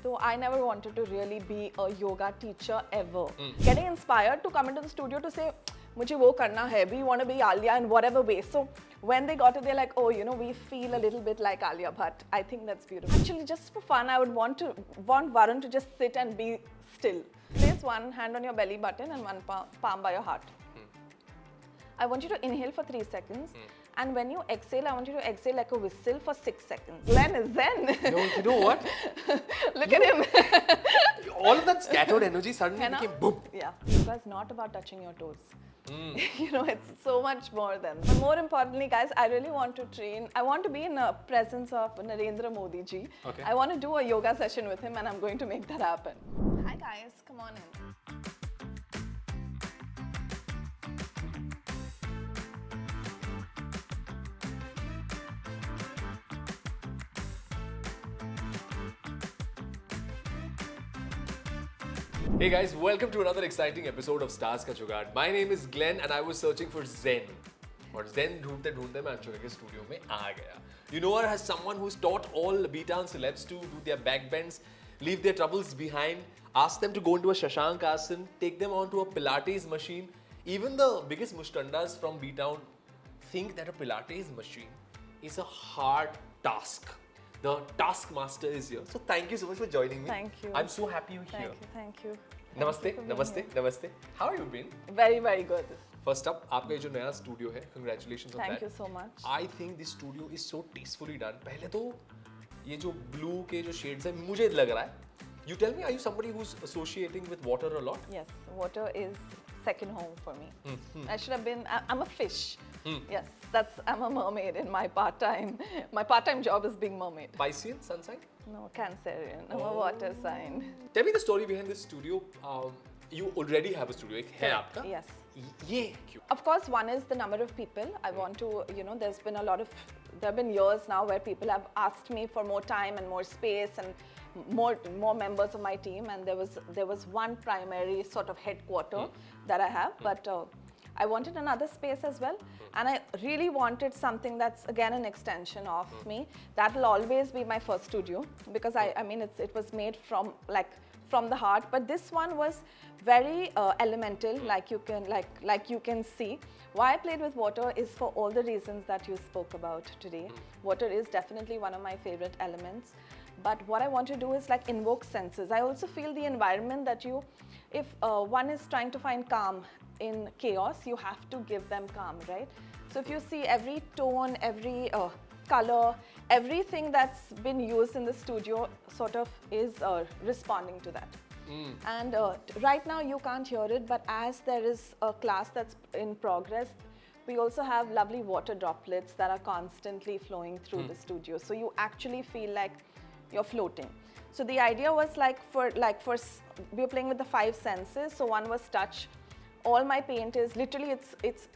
So I never wanted to really be a yoga teacher ever. Getting inspired to come into the studio to say, "Mujhe wo karna hai. We want to be Alia in whatever way." So when they got it, they're like, "Oh, you know, we feel a little bit like Alia Bhatt." I think that's beautiful. Actually, just for fun, I would want Varun to just sit and be still. Place one hand on your belly button and one palm by your heart. I want you to inhale for 3 seconds. And when you exhale, I want you to exhale like a whistle for 6 seconds. Glenn is zen. No, you know what? Look at him. All of that scattered energy suddenly became boom. Yeah. Yoga is not about touching your toes. You know, it's so much more than. But more importantly, guys, I really want to train. I want to be in the presence of Narendra Modi ji. Okay. I want to do a yoga session with him, and I'm going to make that happen. Hi guys, come on in. Hey guys, welcome to another exciting episode of Stars Ka Jugaad. My name is Glenn and I was searching for Zen. और Zen ढूंढते ढूंढते मैं अंशुका के studio में आ गया. You know her as someone who's taught all B-Town celebs to do their backbends, leave their troubles behind, ask them to go into a Shashank Asan, take them onto a Pilates machine. Even the biggest mushtandas from B-Town think that a Pilates machine is a hard task. The taskmaster is here. So thank you so much for joining me. Thank you. I'm so happy you're here. Thank you. Namaste, namaste, namaste. How have you been? Very, very good. First up, आपका ये जो नया studio है, congratulations on that. Thank you so much. I think this studio is so tastefully done. पहले तो ये जो blue के जो shades हैं, मुझे लग रहा है. You tell me, are you somebody who's associating with water a lot? Yes, water is second home for me. I should have been. I'm a fish. Yes, I'm a mermaid in my part-time. My part-time job is being mermaid. Piscean, sun sign? No, Cancerian. I'm a water sign. Tell me the story behind this studio. You already have a studio. एक है आपका? Yes. ये क्यों? Of course, one is the number of people. I want to, you know, there have been years now where people have asked me for more time and more space and more members of my team, and there was one primary sort of headquarter that I have, but I wanted another space as well, and I really wanted something that's again an extension of me. That will always be my first studio because I mean it was made from the heart, but this one was very elemental, like you can see. Why I played with water is for all the reasons that you spoke about today. Water is definitely one of my favorite elements, but what I want to do is like invoke senses. I also feel the environment that if one is trying to find calm in chaos, you have to give them calm, right? So if you see every tone, every color, everything that's been used in the studio sort of is responding to that. And right now you can't hear it, but as there is a class that's in progress, we also have lovely water droplets that are constantly flowing through the studio. So you actually feel like you're floating. So the idea was we were playing with the 5 senses. So one was touch. All my paint is literally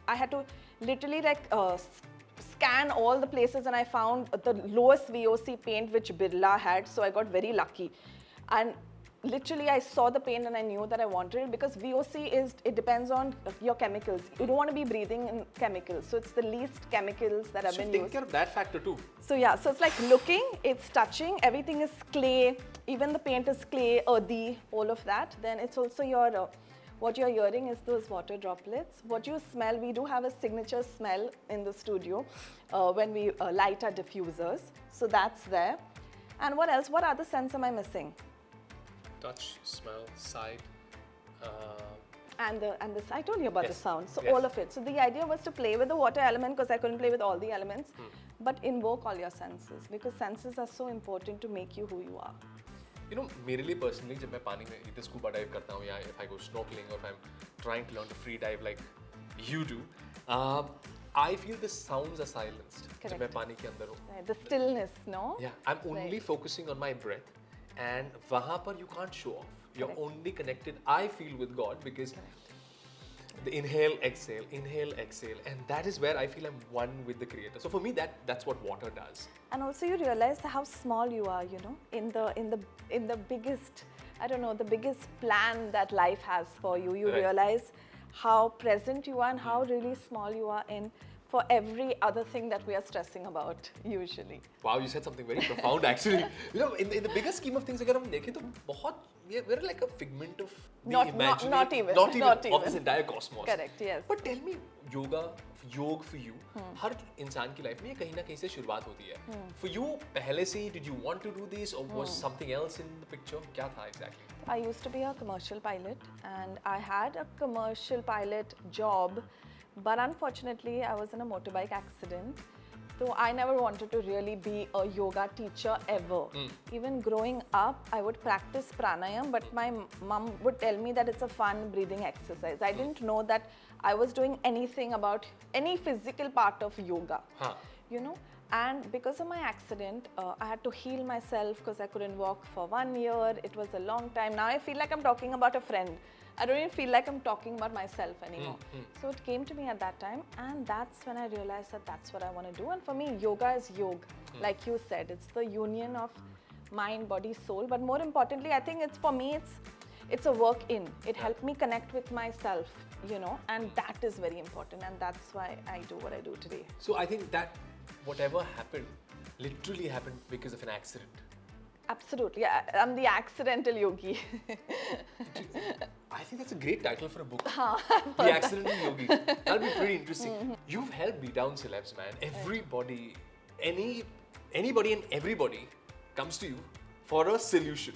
I had to literally scan all the places, and I found the lowest VOC paint which Birla had, so I got very lucky. And literally I saw the paint and I knew that I wanted it because VOC it depends on your chemicals. You don't want to be breathing in chemicals, so it's the least chemicals that have been used. So take care of that factor too. So yeah, so it's like looking, it's touching, everything is clay, even the paint is clay, earthy, all of that. Then it's also your what you're hearing is those water droplets. What you smell, we do have a signature smell in the studio when we light our diffusers. So that's there. And what else? What other sense am I missing? Touch, smell, sight. And this, I told you about the sound. So Yes. all of it. So the idea was to play with the water element because I couldn't play with all the elements, but invoke all your senses because senses are so important to make you who you are. You know, मेरे लिए personally जब मैं पानी में either scuba dive करता हूँ या if I go snorkeling or if I'm trying to learn to free dive like you do, I feel the sounds are silenced जब मैं पानी के अंदर हूँ. Right. The stillness, no? Yeah, I'm only focusing on my breath, and वहाँ पर you can't show off. You're only connected, I feel, with God because the inhale, exhale, and that is where I feel I'm one with the Creator. So for me, that's what water does. And also you realize how small you are, you know, in the biggest, I don't know, the biggest plan that life has for you. You realize how present you are and how really small you are in for every other thing that we are stressing about usually. Wow, you said something very profound actually. You know, in the bigger scheme of things, अगर हम देखें तो बहुत we're like a figment of the Not imagination, even of this entire cosmos. Correct, yes. But tell me, योग for you, हर इंसान की life में ये कहीं ना कहीं से शुरुआत होती है. For you, पहले से did you want to do this or was something else in the picture? क्या था exactly? I used to be a commercial pilot and I had a commercial pilot job, but unfortunately I was in a motorbike accident. So I never wanted to really be a yoga teacher ever. Even growing up, I would practice pranayam, but my mom would tell me that it's a fun breathing exercise. I didn't know that I was doing anything about any physical part of yoga, you know. And because of my accident, I had to heal myself because I couldn't walk for 1 year. It was a long time. Now I feel like I'm talking about a friend. I don't even feel like I'm talking about myself anymore. So it came to me at that time, and that's when I realized that that's what I want to do. And for me, yoga is yoga. Like you said, it's the union of mind, body, soul. But more importantly, I think it's for me, it's a work in. It helped me connect with myself, you know, and that is very important. And that's why I do what I do today. So I think that whatever happened literally happened because of an accident. Absolutely. I'm the accidental yogi. I think that's a great title for a book. The Accidental Yogi. That'll be pretty interesting. You've helped beat down celebs, man. Everybody, anybody and everybody comes to you for a solution.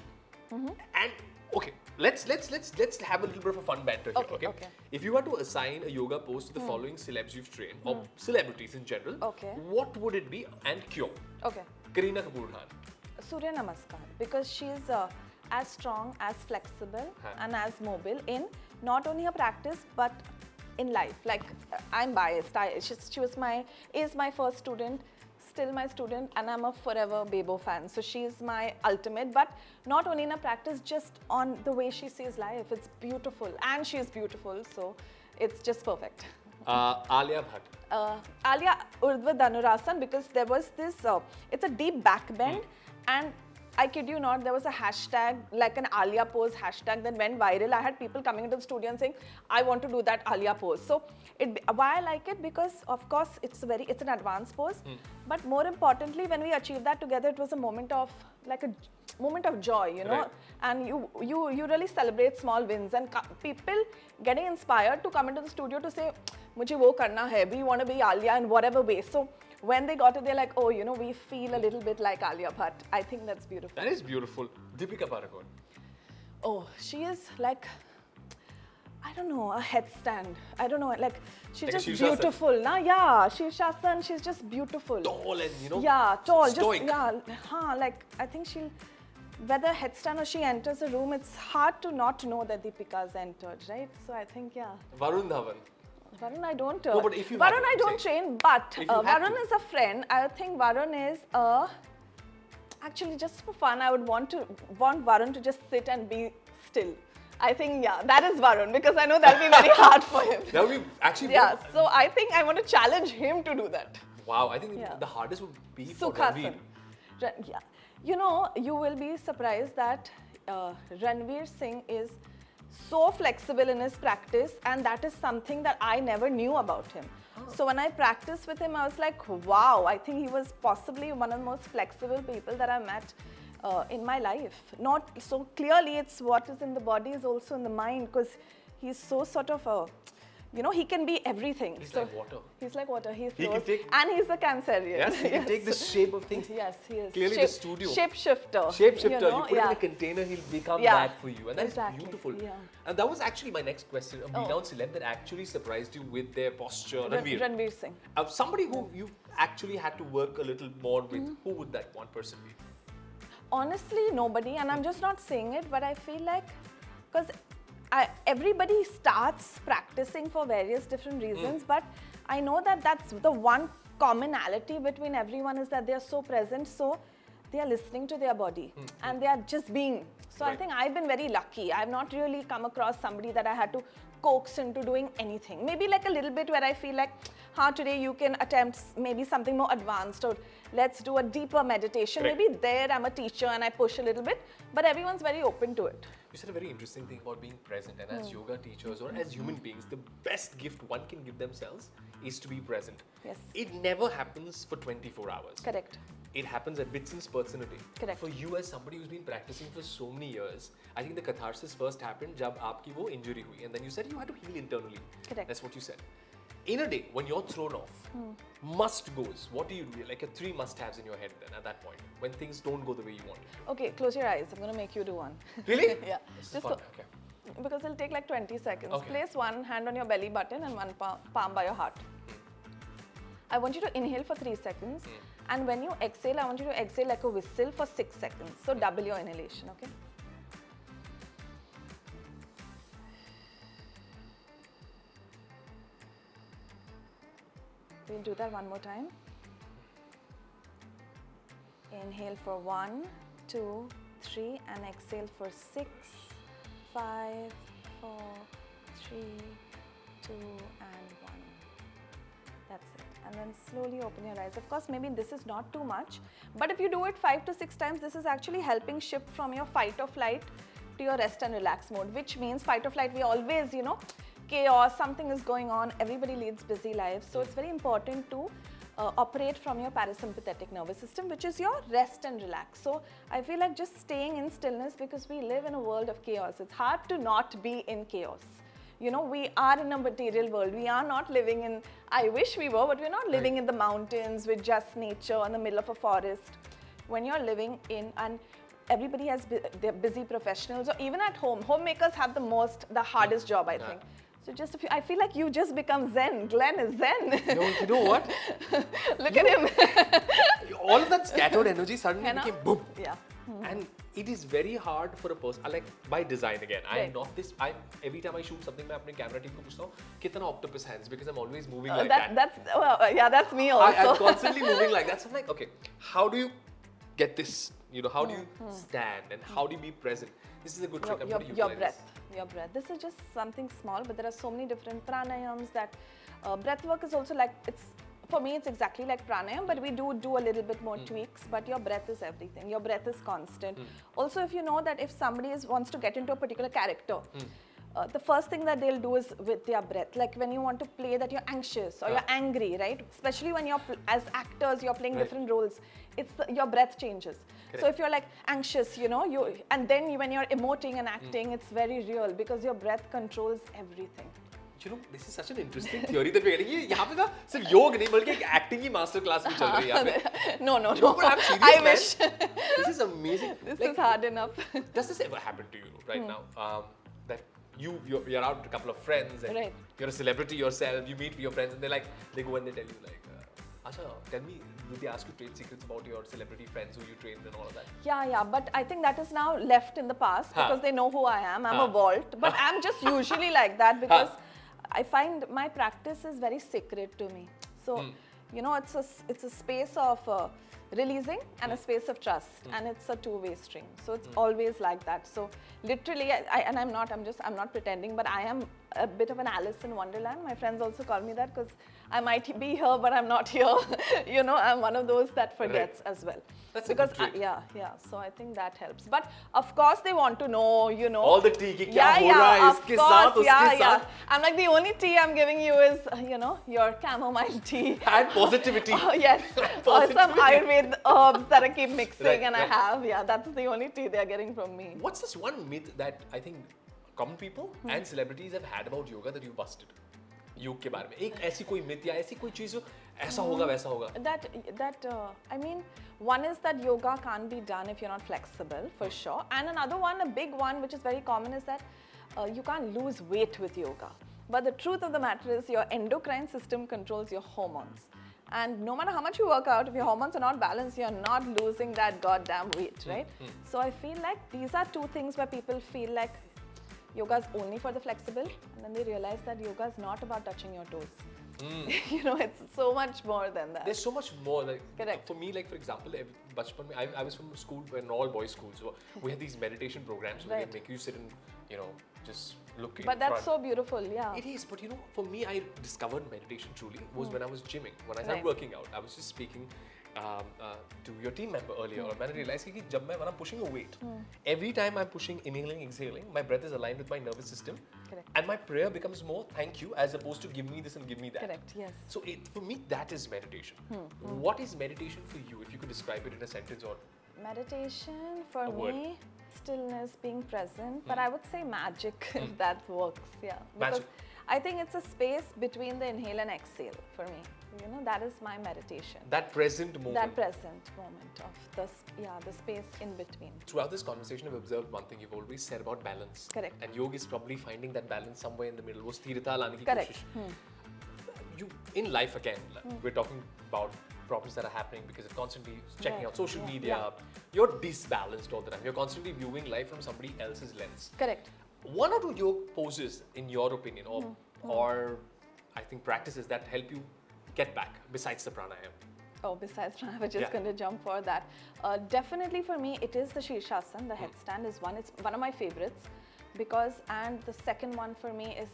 And okay, let's have a little bit of a fun banter here. Okay. If you were to assign a yoga pose to the following celebs you've trained, or celebrities in general, what would it be and kyun? Okay. Kareena Kapoor Khan. Surya Namaskar, because she's as strong, as flexible, and as mobile in not only her practice but in life. Like I'm biased. She is my first student, still my student, and I'm a forever Bebo fan. So she's my ultimate. But not only in her practice, just on the way she sees life. It's beautiful, and she's beautiful. So it's just perfect. Alia Bhatt. Alia Urdhva Dhanurasan, because there was this. It's a deep back bend. And I kid you not, there was a hashtag, like an Alia pose hashtag that went viral. I had people coming into the studio and saying, I want to do that Alia pose. So why I like it? Because of course it's an advanced pose. But more importantly, when we achieved that together, it was a moment of joy, you know. Right. And you really celebrate small wins, and people getting inspired to come into the studio to say, "Mujhe wo karna hai." We want to be Alia in whatever way. So when they got it, they're like, oh, you know, we feel a little bit like Alia Bhatt. I think that's beautiful. That is beautiful. Deepika Padukone. Oh, she is like, I don't know, a headstand. I don't know, like she's like just beautiful. Na? Yeah, Shirshasana, she's just beautiful. Tall and, you know, yeah, tall. stoic. Like I think whether headstand or she enters a room, it's hard to not know that Deepika's entered, right? So I think, yeah. Varun Dhawan. Varun, I don't. No, but if you Varun, I don't train, but Varun to. is a friend. I think Varun is actually just for fun. I would want Varun to just sit and be still. I think, yeah, that is Varun, because I know that'll be very hard for him. That would be actually. Yeah, so I think I want to challenge him to do that. Wow, I think the hardest would be for Sukhasana. Ranveer. Yeah, you know, you will be surprised that Ranveer Singh is so flexible in his practice, and that is something that I never knew about him. So when I practiced with him, I was like, wow, I think he was possibly one of the most flexible people that I met in my life. Not so clearly, it's what is in the body is also in the mind, because he's so sort of a, you know, he can be everything. He's so like water. He's like water. He can take, and he's a Cancerian. Yes, he can take the shape of things. Yes, he is. Clearly the studio. Shapeshifter. Shapeshifter. You know? You put it in a container, he'll become that for you. And that's beautiful. Yeah. And that was actually my next question. A beat down celeb that actually surprised you with their posture. Ranveer Singh. Somebody who you actually had to work a little more with. Who would that one person be? Honestly, nobody. And I'm just not saying it, but I feel like, because everybody starts practicing for various different reasons, but I know that that's the one commonality between everyone is that they are so present, so they are listening to their body and they are just being. So I think I've been very lucky. I've not really come across somebody that I had to coax into doing anything. Maybe like a little bit where I feel like, today you can attempt maybe something more advanced, or let's do a deeper meditation. Correct. Maybe there I'm a teacher and I push a little bit, but everyone's very open to it. You said a very interesting thing about being present, and as yoga teachers or as human beings, the best gift one can give themselves is to be present. Yes. It never happens for 24 hours. Correct. It happens at bits and spurts in a day. Correct. For you, as somebody who's been practicing for so many years, I think the catharsis first happened jab aapki wo injury hui, and then you said you had to heal internally. Correct. That's what you said. In a day, when you're thrown off, must goes, what do you do? Like your 3 must-haves in your head then at that point, when things don't go the way you want. Okay, close your eyes. I'm going to make you do one. Really? Yeah. This is Just fun. go- Okay. Because it'll take like 20 seconds. Okay. Place one hand on your belly button and one palm by your heart. I want you to inhale for 3 seconds. And when you exhale, I want you to exhale like a whistle for 6 seconds. So double your inhalation, okay? We'll do that one more time. Inhale for 1, 2, 3, and exhale for 6, 5, 4, 3, 2, and 1. That's it. And then slowly open your eyes. Of course, maybe this is not too much, but if you do it 5 to 6 times, this is actually helping shift from your fight or flight to your rest and relax mode, which means fight or flight, we always, chaos, something is going on, everybody leads busy lives. So it's very important to operate from your parasympathetic nervous system, which is your rest and relax. So I feel like just staying in stillness, because we live in a world of chaos. It's hard to not be in chaos. We are in a material world. We are not living in, I wish we were, but we're not living in the mountains with just nature in the middle of a forest. When you're living in, and everybody has, they're busy professionals, or even at home, homemakers have the hardest job, I think. So just a few, I feel like you just become Zen. Glenn is Zen. You know what? Look at him. All of that scattered energy suddenly became boom. Yeah. And it is very hard for a person, like by design again. I am Right. not this. Every time I shoot something, I अपने camera team को पूछता हूँ कितना octopus hands, because I'm always moving like that. That's me also. I'm constantly moving like that. So I'm like, okay, how do you get this? How do you stand and how do you be present? This is a good trick. I'm going to Your utilize this. breath. Your breath. This is just something small, but there are so many different pranayams that breath work is also like, for me, it's exactly like pranayam, but we do a little bit more tweaks, but your breath is everything. Your breath is constant. Also, if you know that if somebody wants to get into a particular character, the first thing that they'll do is with their breath. Like when you want to play that you're anxious or you're angry, right? Especially when you're, as actors, you're playing different roles. Your breath changes. Correct. So if you're like anxious, and then when you're emoting and acting, it's very real because your breath controls everything. This is such an interesting theory that we're getting. यहाँ पे ना सिर्फ योग नहीं बल्कि एक acting की master class भी चल रही है यहाँ पे. No. But I'm serious, I man. wish. This is amazing. This is hard enough. Does this ever happen to you right now? That you're out with a couple of friends and Right. you're a celebrity yourself. You meet with your friends and they go and they tell you like, Asha, tell me, do they ask you trade secrets about your celebrity friends who you trained and all of that? Yeah, but I think that is now left in the past because they know who I am. I'm a vault, but I'm just usually like that because I find my practice is very sacred to me. So, it's a space of releasing and a space of trust, and it's a two-way string. So it's always like that. So literally, I'm not pretending, but I am a bit of an Alice in Wonderland. My friends also call me that because I might be here, but I'm not here. I'm one of those that forgets as well. That's because a good trait. yeah. So I think that helps. But of course, they want to know, all the tea, कि क्या हो रहा है इसके साथ, उसके साथ. I'm like, the only tea I'm giving you is, your chamomile tea. And positivity. Oh, yes. Or some Ayurveda herbs that I keep mixing I have. Yeah, that's the only tea they're getting from me. What's this one myth that I think common people and celebrities have had about yoga that you busted? योग के बारे में एक ऐसी कोई myth या ऐसी कोई चीज हो ऐसा होगा वैसा होगा. One is that yoga can't be done if you're not flexible, for sure. And another one, a big one, which is very common, is that you can't lose weight with yoga. But the truth of the matter is your endocrine system controls your hormones. And no matter how much you work out, if your hormones are not balanced, you're not losing that goddamn weight, right? So I feel like these are two things where people feel like yoga is only for the flexible, and then they realize that yoga is not about touching your toes. You know, it's so much more than that. There's so much more. Like Correct. for me, like for example, bachpan mein, I was from school, an all boys school, so we had these meditation programs where Right. they make you sit and just look. But in that's front. so beautiful, yeah. It is, but for me, I discovered meditation truly was when I was gymming. When I started Right. working out, I was just speaking to your team member earlier, and I realized that when I'm pushing a weight, every time I'm pushing, inhaling, exhaling, my breath is aligned with my nervous system, Correct. and my prayer becomes more thank you as opposed to give me this and give me that. Correct, yes. So for me, that is meditation. What is meditation for you? If you could describe it in a sentence or Meditation for A word. me, stillness, being present, but I would say magic if that works, yeah. Because Magic. I think it's a space between the inhale and exhale for me. You know, that is my meditation. that present moment. That present moment of the space in between. Throughout this conversation, I've observed one thing you've always said about balance. Correct. And yoga is probably finding that balance somewhere in the middle. वो स्थिरता लाने की Correct. कोशिश. You in life again, we're talking about problems that are happening because you're constantly checking Right. out social Yeah. media. Yeah. You're disbalanced all the time. You're constantly viewing life from somebody else's lens. Correct. One or two yoga poses, in your opinion, or I think practices that help you get back besides the pranayama. Oh, besides, I was just Yeah. going to jump for that. Definitely for me, it is the Shirshasana, the headstand is one. It's one of my favorites because, and the second one for me is,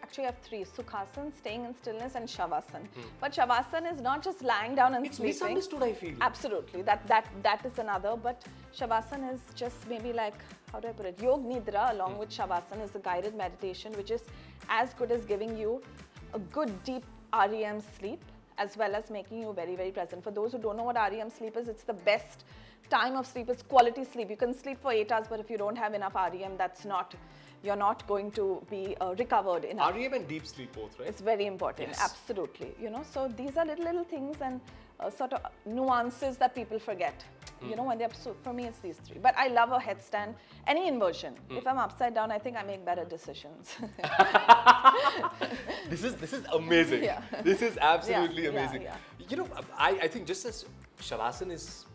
actually I have three, Sukhasana, staying in stillness, and Shavasana. But Shavasana is not just lying down and It's sleeping. misunderstood, I feel. Absolutely, that is another. But Shavasana is just maybe like, how do I put it? Yog Nidra along with Shavasana is a guided meditation which is as good as giving you a good deep REM sleep as well as making you very, very present. For those who don't know what REM sleep is, it's the best time of sleep. It's quality sleep. You can sleep for 8 hours, but if you don't have enough REM, you're not going to be recovered enough. REM and deep sleep both, right? It's very important, Yes. absolutely. You know, so these are little things and sort of nuances that people forget. You know, when they're, so for me, it's these three. But I love a headstand, any inversion. If I'm upside down, I think I make better decisions. This is amazing. Yeah. This is absolutely Yeah, amazing. yeah. You know, I think just as Shavasana is,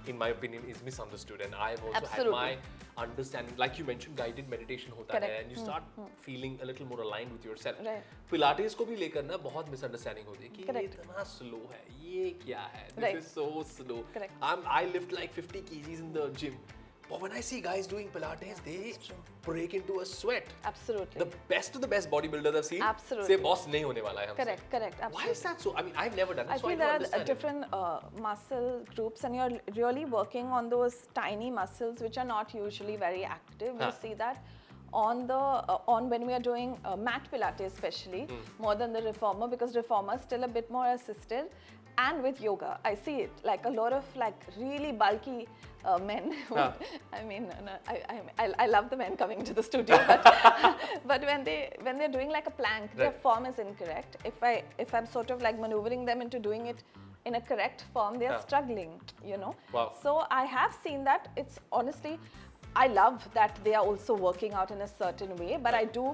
in my opinion, is misunderstood, and I've also Absolutely. had my understanding. Like you mentioned, guided meditation hota hai, Correct. and you start feeling a little more aligned with yourself. Right. Pilates को भी लेकर ना बहुत misunderstanding होती है कि ये Correct. इतना slow है, ये क्या है? This Right. is so slow. Correct. I lift like 50 kgs in the gym. But when I see guys doing Pilates, they break into a sweat. Absolutely. The best of the best bodybuilders I've seen Absolutely. say boss नहीं होने वाला है हमसे. Correct, absolutely. Why is that so? I mean, I've never done it, I so feel I don't there are understand it. different muscle groups, and you're really working on those tiny muscles which are not usually very active. Huh. You see that on the when we are doing mat Pilates, especially more than the reformer, because reformer is still a bit more assisted. And with yoga, I see it like a lot of like really bulky men. Huh. I mean, I love the men coming to the studio, but but when they're doing like a plank, their Right. form is incorrect. If I'm sort of like maneuvering them into doing it in a correct form, they are Yeah. struggling, you know. Wow. So I have seen that. It's honestly, I love that they are also working out in a certain way, but I do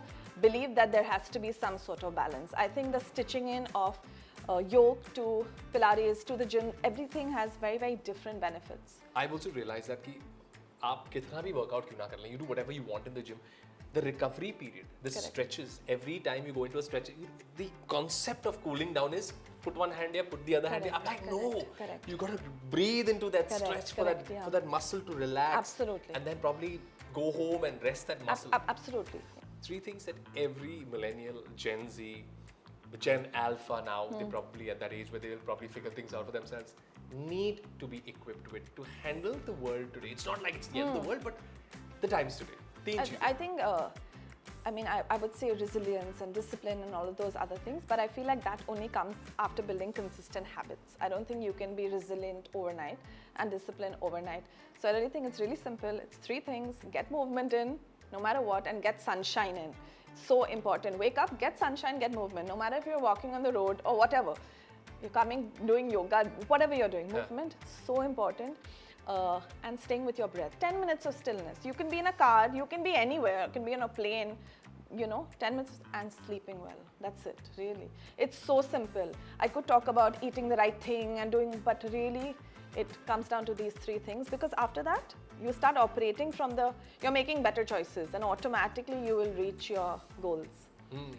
believe that there has to be some sort of balance. I think the stitching in of yoga to Pilates to the gym, everything has very, very different benefits. I've also realized that कि आप कितना भी workout क्यों ना कर लें, you do whatever you want in the gym. The recovery period, the Correct. stretches, every time you go into a stretch, the concept of cooling down is put one hand here, put the other hand here. I'm like, Correct, no, correct. you got to breathe into that Correct, stretch correct, for yeah. that muscle to relax. Absolutely. And then probably go home and rest that muscle. Absolutely. Three things that every millennial, Gen Z, Gen Alpha now, they're probably at that age where they will probably figure things out for themselves, need to be equipped with to handle the world today. It's not like it's the end of the world, but the times today. तीन चीजें. I think, I mean, I would say resilience and discipline and all of those other things, but I feel like that only comes after building consistent habits. I don't think you can be resilient overnight and disciplined overnight. So I really think it's really simple. It's three things: get movement in, no matter what, and get sunshine in. So important. Wake up, get sunshine, get movement. No matter if you're walking on the road or whatever, you're coming, doing yoga, whatever you're doing, movement, so important. And staying with your breath. 10 minutes of stillness. You can be in a car, you can be anywhere, you can be on a plane, you know, 10 minutes and sleeping well. That's it, really. It's so simple. I could talk about eating the right thing and doing, but really it comes down to these three things, because after that, you start operating from you're making better choices and automatically you will reach your goals.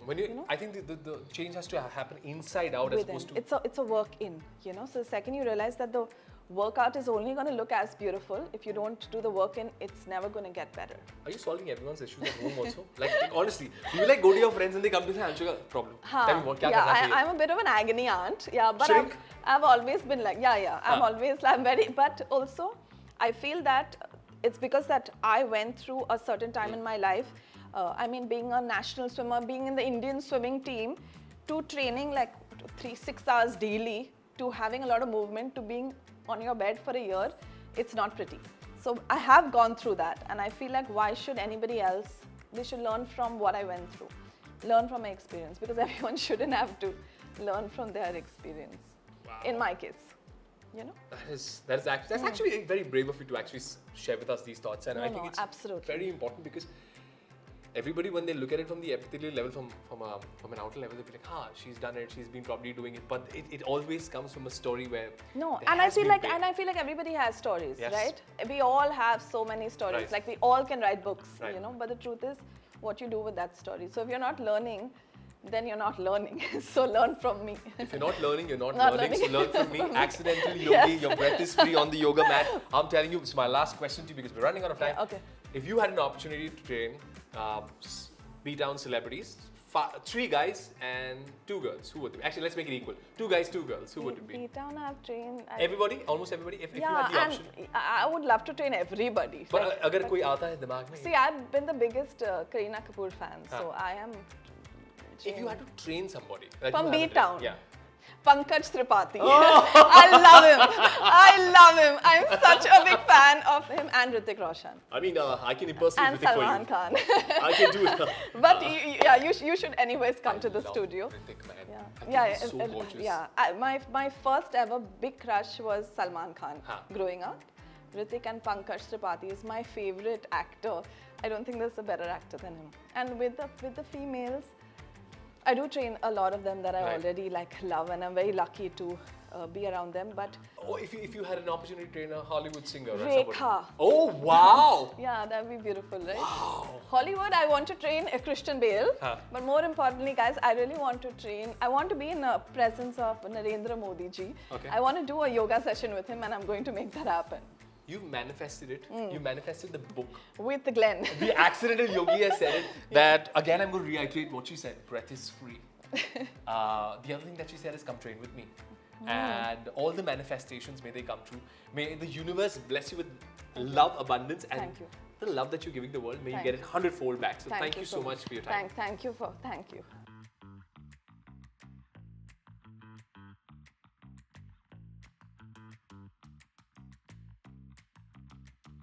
When I think the change has to happen inside out as within. opposed to. It's a work in, you know. So the second you realize that the workout is only going to look as beautiful if you don't do the work in, it's never going to get better. Are you solving everyone's issues at home also? Like honestly, do you like go to your friends and they come to say, Anshuka, problem? Tell me what, kya karna chahiye? I'm a bit of an agony aunt, yeah, but Shrink? I've always been like, I'm very, but also I feel that it's because that I went through a certain time in my life. I mean, being a national swimmer, being in the Indian swimming team, to training like 6 hours daily, to having a lot of movement, to being on your bed for a year, it's not pretty. So I have gone through that, and I feel like why should anybody else? They should learn from what I went through, learn from my experience, because everyone shouldn't have to learn from their experience. Wow. In my case, you know. That's actually very brave of you to actually share with us these thoughts, and I think it's absolutely very important because everybody, when they look at it from the epithelial level, from an outer level, they'll be like, she's done it, she's been probably doing it, but it always comes from a story where I feel like everybody has stories, right? We all have so many stories, like we all can write books, you know, but the truth is what you do with that story. So if you're not learning, then you're not learning. So learn from me. If you're not learning, you're not learning. So learn from me. Accidental yogi, your breath is free on the yoga mat. I'm telling you, it's my last question to you because we're running out of time. Yeah, okay. If you had an opportunity to train beat-down celebrities, 3 guys and 2 girls, who would it be? Actually, let's make it equal. 2 guys, 2 girls, who would it be? Beat-down I've trained. Everybody? Almost everybody? If you had the option. I would love to train everybody. But agar koi aata hai dimag mein? See, I've been the biggest Kareena Kapoor fan, so I am. If you had to train somebody. From Beat-down. Yeah. Pankaj Tripathi. I love him. I'm such a big fan of him and Hrithik Roshan. I mean, I can impersonate and Hrithik for you. Salman Khan. I can do it. But you should anyways come to the studio. Hrithik, man. Yeah, so gorgeous. Yeah. My first ever big crush was Salman Khan growing up. Hrithik and Pankaj Tripathi is my favorite actor. I don't think there's a better actor than him. And with the females, I do train a lot of them that I already love, and I'm very lucky to be around them. But if you had an opportunity to train a Hollywood singer or Rekha. somebody. Oh wow! Yeah, that'd be beautiful, right? Wow. Hollywood, I want to train a Christian Bale. But more importantly, guys, I really want to train. I want to be in the presence of Narendra Modi ji. Okay. I want to do a yoga session with him, and I'm going to make that happen. You manifested it. You manifested the book. With Glenn. The accidental yogi has said it. That again, I'm going to reiterate what she said. Breath is free. The other thing that she said is, come train with me. And all the manifestations, may they come true. May the universe bless you with love, abundance, and the love that you're giving the world. May you get it 100-fold back. So thank you so much for your time. Thank you.